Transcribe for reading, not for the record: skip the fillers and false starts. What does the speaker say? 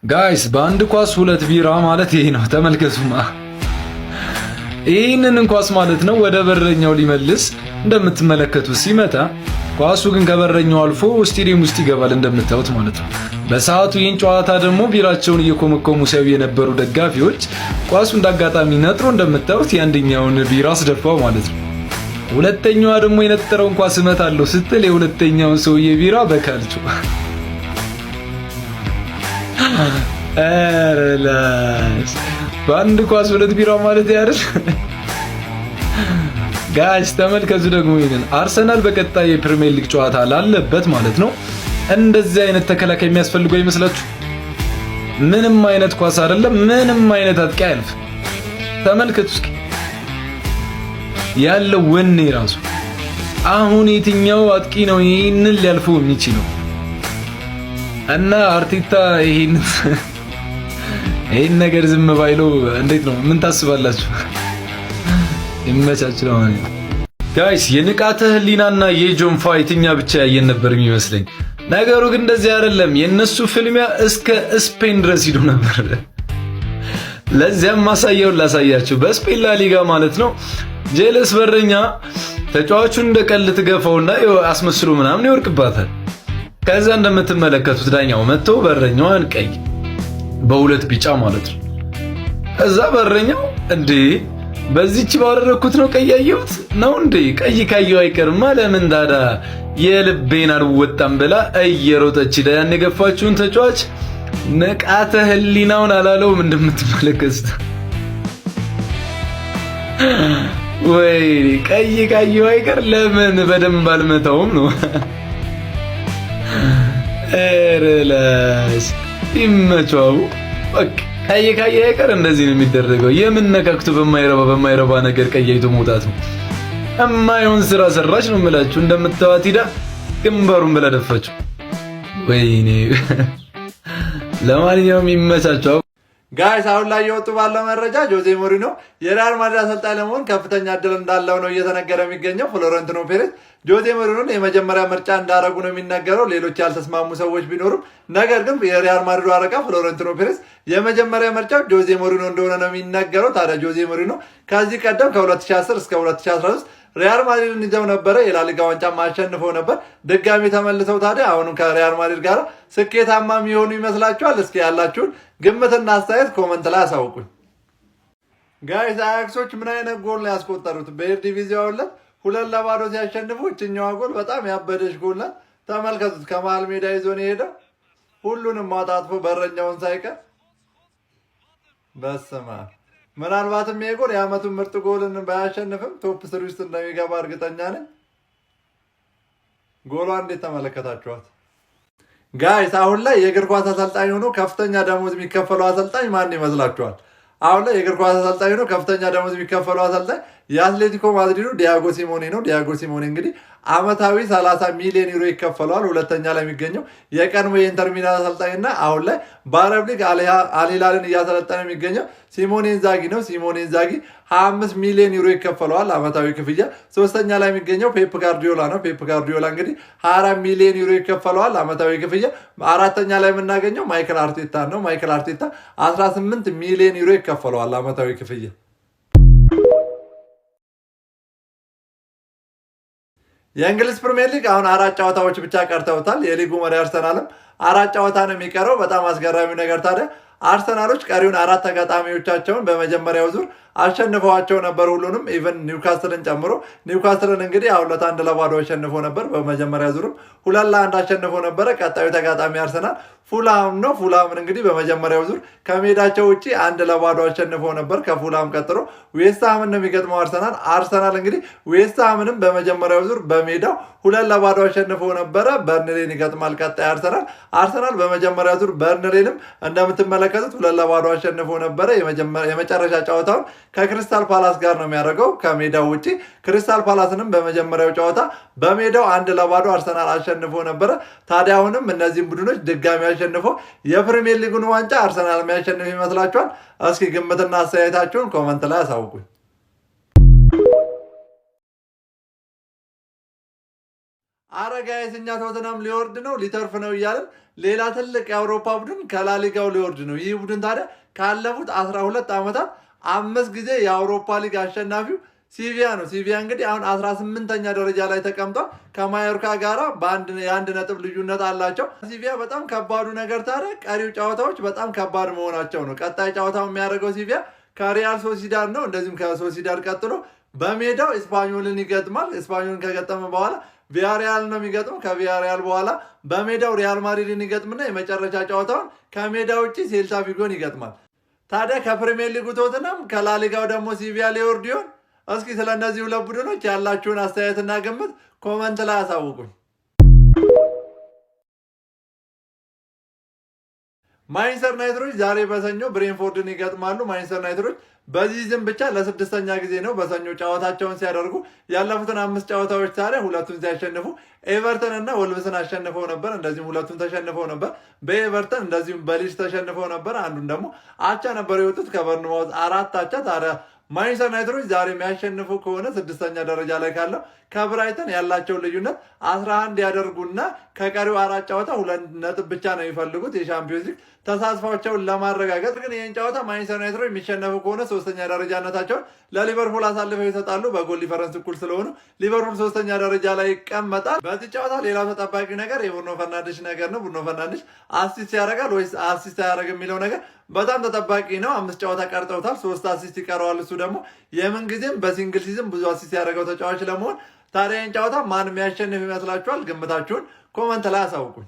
ጋይስ በአንድ ኳስ ሁለት ቢራ ማለት ይሄ ነው። ተመልከቱማ ይህንን ኳስ ማለት ነው ወደ በረኛው ሊመልስ እንደምትመለከቱ ሲመታ ኳሱ ግን ከበረኛው አልፎ ስቴዲየም ውስጥ ይገባል እንደምታዩት ማለት ነው። በሰዓቱ ይህን ጨዋታ ደግሞ ቢራቸውን እየኮመኮሙ ሲያዩ የነበሩ ደጋፊዎች ኳሱ እንዳጋጣሚ ነጥሮ እንደምታዩት የአንደኛውን ቢራ አስደፋው ማለት ነው። ሁለተኛዋ ደግሞ የነጠረውን ኳስ እመታለሁ ስትል የሁለተኛውን ሰውዬ ቢራ በካልቾ አረላስ በአንድ ኳስ ሁለት ቢራ ማለት ያርስ ጋይስ ተመልከቱ። ደግሞ ይሄንን አርሰናል በቀጣይ የፕሪሚየር ሊግ ጨዋታ ላለበት ማለት ነው እንደዚህ አይነት ተከላካይ የሚያስፈልገው ይመስላችሁ? ምንም አይነት ኳስ አይደለም፣ ምንም አይነት አጥቂ አያልፍ። ተመልከቱ እስኪ ያለው ወኔ ራሱ። አሁን የትኛው አጥቂ ነው ይሄንን ሊያልፈው የሚችለው? እና አርቴታ ይሄን ነገር ዝም ባይለው እንዴት ነው? ምን ታስባላችሁ? ይመቻችሁ ነው ጋይስ። የንቃተ ህሊናና የጆን ፋይት እኛ ብቻ ያየን ነበር የሚመስለኝ። ነገሩ ግን እንደዚህ አይደለም። የነሱ ፍልሚያ እስከ ስፔን ድረስ ሂዶ ነበር። ለዚያም ማሳያውን ላሳያችሁ። በስፔን ላሊጋ ማለት ነው ጄለስ በረኛ ተጫዋቹን እንደቀልት ትገፋውና አስመስሎ ምናምን ይወርቅባታል። ከዛ እንደምትመለከቱት ዳኛው መጥቶ በረኛዋን ቀይ በሁለት ቢጫ ማለት ነው። ከዛ በረኛው እንዴ በዚህች ባደረኩት ነው ቀይ ያየሁት ነው እንዴ? ቀይ ካየው አይቀርማ ለምን ዳዳ የልቤን አልወጣም ብላ እየሮጠች ያን የገፋችውን ተጫዋች ንቃተ ህሊናውን አላለውም እንደምትመለከቱት። ወይ ቀይ ካየው አይቀር ለምን በደንብ አልመታውም ነው። ኤረላስ ይመቻው። ቀይ ካየ አይቀር እንደዚህ ነው የሚደረገው። የምነካክቱ በማይረባ ነገር ቀይቶ መውጣት ነው። እማይሆን ስራ ሰራች ነው የምላችሁ። እንደምታዋት ሂዳ ግንባሩን ብላ ደፋችሁ። ወይኔ ለማንኛውም ይመቻቸው ጋይስ። አሁን ላይ የወጡ ባለው መረጃ ጆዜ ሞሪኖ የሪያል ማድሪድ አሰልጣኝ ለመሆን ከፍተኛ እድል እንዳለው ነው እየተነገረ የሚገኘው። ፍሎረንቲኖ ፔሬዝ ጆዜ ሞሪኖን የመጀመሪያ ምርጫ እንዳደረጉ ነው የሚነገረው። ሌሎች ያልተስማሙ ሰዎች ቢኖሩም ነገር ግን የሪያል ማድሪዱ አለቃ ፍሎረንቲኖ ፔሬዝ የመጀመሪያ ምርጫው ጆዜ ሞሪኖ እንደሆነ ነው የሚነገረው። ታዲያ ጆዜ ሞሪኖ ከዚህ ቀደም ከ2010 እስከ 2013 ሪያል ማድሪድን ይዘው ነበረ። የላሊጋ ዋንጫ አሸንፈው ነበር። ድጋሚ ተመልሰው ታዲያ አሁንም ከሪያል ማድሪድ ጋር ስኬታማ የሚሆኑ ይመስላችኋል? እስኪ ያላችሁን ግምትና አስተያየት ኮመንት ላይ አሳውቁኝ። ጋይስ አያክሶች ምን አይነት ጎል ነው ያስቆጠሩት? በኤርዲቪዚያው ላይ 2-0 ሲያሸንፉ እችኛዋ ጎል በጣም ያበደች ጎል ናት። ተመልከቱት። ከመሃል ሜዳ ይዞ ነው የሄደው። ሁሉንም ማጣጥፎ በረኛውን ሳይቀር በስማ ምናልባትም ይሄ ጎል የዓመቱን ምርጥ ጎልን ባያሸንፍም ቶፕ 3 ውስጥ እንደሚገባ እርግጠኛ ነኝ። ጎሏ እንዴት ተመለከታችኋት? ጋይስ አሁን ላይ የእግር ኳስ አሰልጣኝ ሆኖ ከፍተኛ ደሞዝ የሚከፈለው አሰልጣኝ ማን ይመስላችኋል? አሁን ላይ የእግር ኳስ አሰልጣኝ ሆኖ ከፍተኛ ደሞዝ የሚከፈለው አሰልጣኝ የአትሌቲኮ ማድሪዱ ዲያጎ ሲሞኔ ነው። ዲያጎ ሲሞኔ እንግዲህ አመታዊ 30 ሚሊዮን ዩሮ ይከፈለዋል። ሁለተኛ ላይ የሚገኘው የቀድሞ የኢንተር ሚላን አሰልጣኝና አሁን ላይ በአረብ ሊግ አልሂላልን እያሰለጠነ የሚገኘው ሲሞኔ ኢንዛጊ ነው። ሲሞኔ ኢንዛጊ 25 ሚሊዮን ዩሮ ይከፈለዋል አመታዊ ክፍያ። ሶስተኛ ላይ የሚገኘው ፔፕ ጋርዲዮላ ነው። ፔፕ ጋርዲዮላ እንግዲህ 24 ሚሊዮን ዩሮ ይከፈለዋል አመታዊ ክፍያ። አራተኛ ላይ የምናገኘው ማይክል አርቴታ ነው። ማይክል አርቴታ 18 ሚሊዮን ዩሮ ይከፈለዋል አመታዊ ክፍያ። የእንግሊዝ ፕሪሚየር ሊግ አሁን 4 ጨዋታዎች ብቻ ቀርተውታል። የሊጉ መሪ አርሰናልም 4 ጨዋታ ነው የሚቀረው። በጣም አስገራሚ ነገር ታዲያ አርሰናሎች ቀሪውን 4 ተጋጣሚዎቻቸውን በመጀመሪያው ዙር አሸንፈዋቸው ነበር። ሁሉንም ኢቨን ኒውካስትልን ጨምሮ። ኒውካስትልን እንግዲህ አሁን 1-0 አሸንፎ ነበር። በመጀመሪያ ዙርም 2-1 አሸንፎ ነበረ። ቀጣዩ ተጋጣሚ አርሰናል ፉልሃም ነው። ፉልሃምን እንግዲህ በመጀመሪያው ዙር ከሜዳቸው ውጪ 1-0 አሸንፎ ነበር። ከፉልሃም ቀጥሎ ዌስትሃምን ነው የሚገጥመው አርሰናል። አርሰናል እንግዲህ ዌስትሃምንም በመጀመሪያው ዙር በሜዳው 2-0 አሸንፎ ነበረ። በርንሌን ይገጥማል ቀጣይ አርሰናል። አርሰናል በመጀመሪያው ዙር በርንሌንም እንደምትመለከቱት 2-0 አሸንፎ ነበረ። የመጨረሻ ጨዋታውን ከክሪስታል ፓላስ ጋር ነው የሚያደርገው ከሜዳው ውጪ። ክሪስታል ፓላስንም በመጀመሪያው ጨዋታ በሜዳው 1-0 አርሰናል አሸንፎ ነበረ። ታዲያ አሁንም እነዚህም ቡድኖች ድጋሚ አሸንፎ የፕሪሚየር ሊጉን ዋንጫ አርሰናል የሚያሸንፍ ይመስላችኋል? እስኪ ግምትና አስተያየታችሁን ኮመንት ላይ አሳውቁኝ። አረ ጋይስ እኛ ቶተናም ሊወርድ ነው ሊተርፍ ነው እያለን ሌላ ትልቅ የአውሮፓ ቡድን ከላሊጋው ሊወርድ ነው። ይህ ቡድን ታዲያ ካለፉት 12 ዓመታት 5 ጊዜ የአውሮፓ ሊግ አሸናፊው ሲቪያ ነው። ሲቪያ እንግዲህ አሁን 18ኛ ደረጃ ላይ ተቀምጧል። ከማዮርካ ጋራ የአንድ ነጥብ ልዩነት አላቸው። ሲቪያ በጣም ከባዱ ነገር ታዲያ ቀሪው ጨዋታዎች በጣም ከባድ መሆናቸው ነው። ቀጣይ ጨዋታው የሚያደርገው ሲቪያ ከሪያል ሶሲዳድ ነው። እንደዚሁም ከሶሲዳድ ቀጥሎ በሜዳው እስፓኞልን ይገጥማል። እስፓኞልን ከገጠመ በኋላ ቪያሪያል ነው የሚገጥመው። ከቪያሪያል በኋላ በሜዳው ሪያል ማድሪድን ይገጥምና የመጨረሻ ጨዋታውን ከሜዳ ውጭ ሴልታ ቪጎን ይገጥማል። ታዲያ ከፕሪሚየር ሊጉ ቶተንሃም ከላሊጋው ደግሞ ሲቪያ ሊወርድ ይሆን? እስኪ ስለ እነዚህ ሁለት ቡድኖች ያላችሁን አስተያየትና ግምት ኮመንት ላይ አሳውቁኝ። ማንቸስተር ዩናይትዶች ዛሬ በሰኞ ብሬንፎርድን ይገጥማሉ። ማንቸስተር ዩናይትዶች በዚህ ዝም ብቻ ለ6ኛ ጊዜ ነው በሰኞ ጨዋታቸውን ሲያደርጉ። ያለፉትን 5 ጨዋታዎች ታዲያ ሁለቱን ሲያሸንፉ ኤቨርተን እና ወልቭስን አሸንፈው ነበር። እንደዚሁም ሁለቱን ተሸንፈው ነበር በኤቨርተን፣ እንደዚሁም በሊድስ ተሸንፈው ነበር። አንዱን ደግሞ አቻ ነበር የወጡት ከበርንማውዝ 4 አቻ። ታዲያ ማንቸስተር ዩናይትዶች ዛሬ የሚያሸንፉ ከሆነ 6ኛ ደረጃ ላይ ካለው ከብራይተን ያላቸውን ልዩነት 11 ያደርጉና ከቀሪው 4 ጨዋታ 2 ነጥብ ብቻ ነው የሚፈልጉት የሻምፒዮንስ ሊግ ተሳትፏቸውን ለማረጋገጥ። ግን ይህን ጨዋታ ማንቸስተር ዩናይትዶች የሚሸነፉ ከሆነ 3ኛ ደረጃነታቸውን ለሊቨርፑል አሳልፈው ይሰጣሉ። በጎል ዲፈረንስ እኩል ስለሆኑ ሊቨርፑል 3ኛ ደረጃ ላይ ይቀመጣል። በዚህ ጨዋታ ሌላው ተጠባቂ ነገር የቡርኖ ፈርናንዴሽ ነገር ነው። ቡርኖ ፈርናንዴሽ አሲስት ያደርጋል ወይስ አሲስት አያደርግ የሚለው ነገር በጣም ተጠባቂ ነው። 5 ጨዋታ ቀርጠውታል፣ 3 አሲስት ይቀረዋል። እሱ ደግሞ የምንጊዜም በሲንግል ሲዝን ብዙ አሲስት ያደረገው ተጫዋች ለመሆን። ታዲያ ይህን ጨዋታ ማን የሚያሸንፍ ይመስላችኋል? ግምታችሁን ኮመንት ላይ አሳውቁኝ።